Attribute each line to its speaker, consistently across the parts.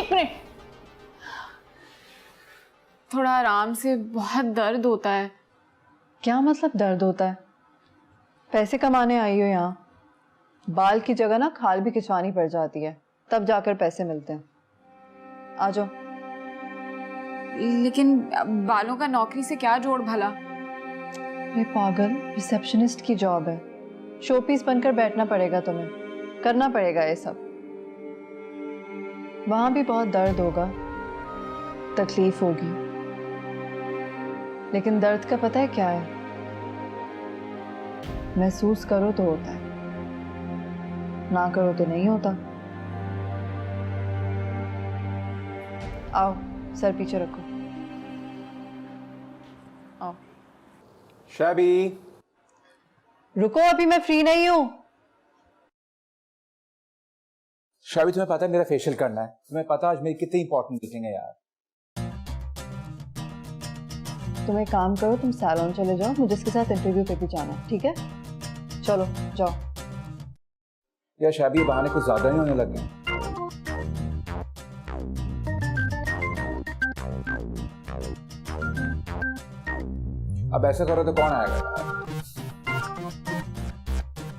Speaker 1: एक मिनट, थोड़ा आराम से, बहुत दर्द होता है।
Speaker 2: क्या मतलब दर्द होता है? पैसे कमाने आई हो यहाँ, बाल की जगह ना खाल भी खिंचवानी पड़ जाती है, तब जाकर पैसे मिलते हैं। आ जाओ।
Speaker 1: लेकिन बालों का नौकरी से क्या जोड़ भला?
Speaker 2: ये पागल, रिसेप्शनिस्ट की जॉब है, शोपीस बनकर बैठना पड़ेगा तुम्हें, करना पड़ेगा ये सब। वहां भी बहुत दर्द होगा, तकलीफ होगी, लेकिन दर्द का पता है क्या है? महसूस करो तो होता है, ना करो तो नहीं होता। आओ, सर पीछे रखो। आओ।
Speaker 3: शैबी,
Speaker 2: रुको, अभी मैं फ्री नहीं हूं।
Speaker 3: शैबी तुम्हें पता है मेरा फेशियल करना है, तुम्हें पता है आज मेरी कितनी इंपॉर्टेंट मीटिंग है यार।
Speaker 2: तुम एक काम करो, तुम सैलून चले जाओ, मुझे इसके साथ इंटरव्यू पे भी जाना है, ठीक है? चलो जाओ।
Speaker 3: यार शैबी, ये बहाने कुछ ज्यादा ही होने लगे हैं। अब ऐसा करो तो कौन आएगा यार?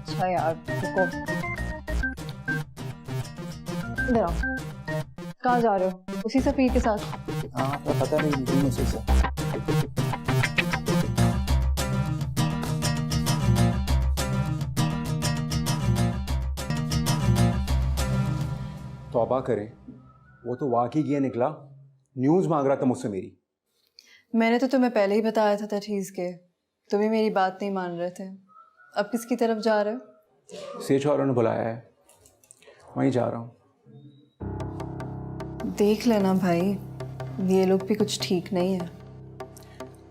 Speaker 2: अच्छा यार, रुको, इधर आओ। कहाँ जा रहे हो? उसी सफीर के साथ?
Speaker 3: हाँ, तो पता नहीं मीटिंग में से। तौबा करें, वो तो वाकई ये निकला, न्यूज़ मांग रहा था मुझसे मेरी।
Speaker 2: मैंने तो तुम्हें पहले ही बताया था तजहीज़ के, तुम ही मेरी बात नहीं मान रहे थे। अब किसकी तरफ जा रहे हो?
Speaker 3: सेठ वालों ने बुलाया है, वहीं जा रहा हूँ।
Speaker 2: देख लेना भाई, ये लोग भी कुछ ठीक नहीं है।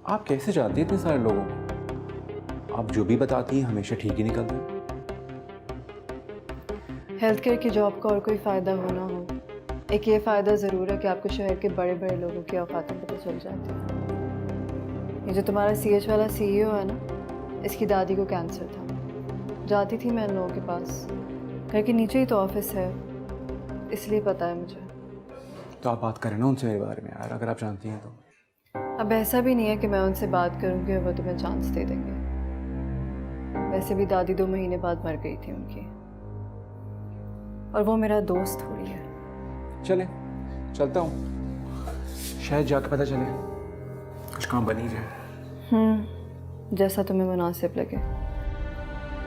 Speaker 3: आप कैसे जानती हैं इतने सारे लोगों को? आप जो भी बताती हैं हमेशा ठीक ही निकलते हैं।
Speaker 2: हेल्थ केयर की जॉब का और कोई फ़ायदा हो ना हो, एक ये फ़ायदा ज़रूर है कि आपको शहर के बड़े बड़े लोगों की औकातें पता चल जाती है। ये जो तुम्हारा CH वाला CEO है ना, इसकी दादी को कैंसर था। जाती थी मैं इन लोगों के पास, घर के नीचे ही तो ऑफिस है, इसलिए पता है मुझे।
Speaker 3: तो आप बात करें ना उनसे मेरे बारे में यार, अगर आप जानती हैं तो।
Speaker 2: अब ऐसा भी नहीं है कि मैं उनसे बात करूँगी और वो तुम्हें चांस दे देंगे। वैसे भी दादी 2 महीने बाद मर गई थी उनकी, और वो मेरा दोस्त थोड़ी है।
Speaker 3: चले, चलता हूँ, शायद जाके पता चले कुछ काम बन ही जाए।
Speaker 2: जैसा तुम्हें मुनासिब लगे।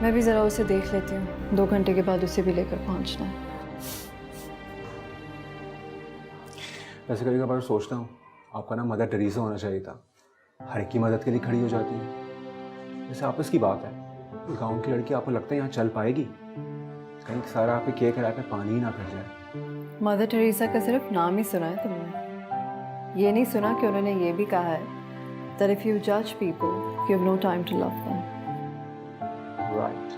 Speaker 2: मैं भी ज़रा उसे देख लेती हूँ, 2 घंटे के बाद उसे भी लेकर पहुँचना है।
Speaker 3: वैसे कभी कभार सोचता हूँ आपका ना मदर टेरेसा होना चाहिए था, हर एक की मदद के लिए खड़ी हो जाती है। जैसे आपस की बात है, गांव की लड़की आपको लगता है यहाँ चल पाएगी? कहीं सारा आप केक कराए पे पानी ही ना फिर जाए।
Speaker 2: मदर टेरेसा का सिर्फ नाम ही सुना है तुमने, ये नहीं सुना कि उन्होंने ये भी कहा है that if you judge people, you have no time to love them.
Speaker 3: Right.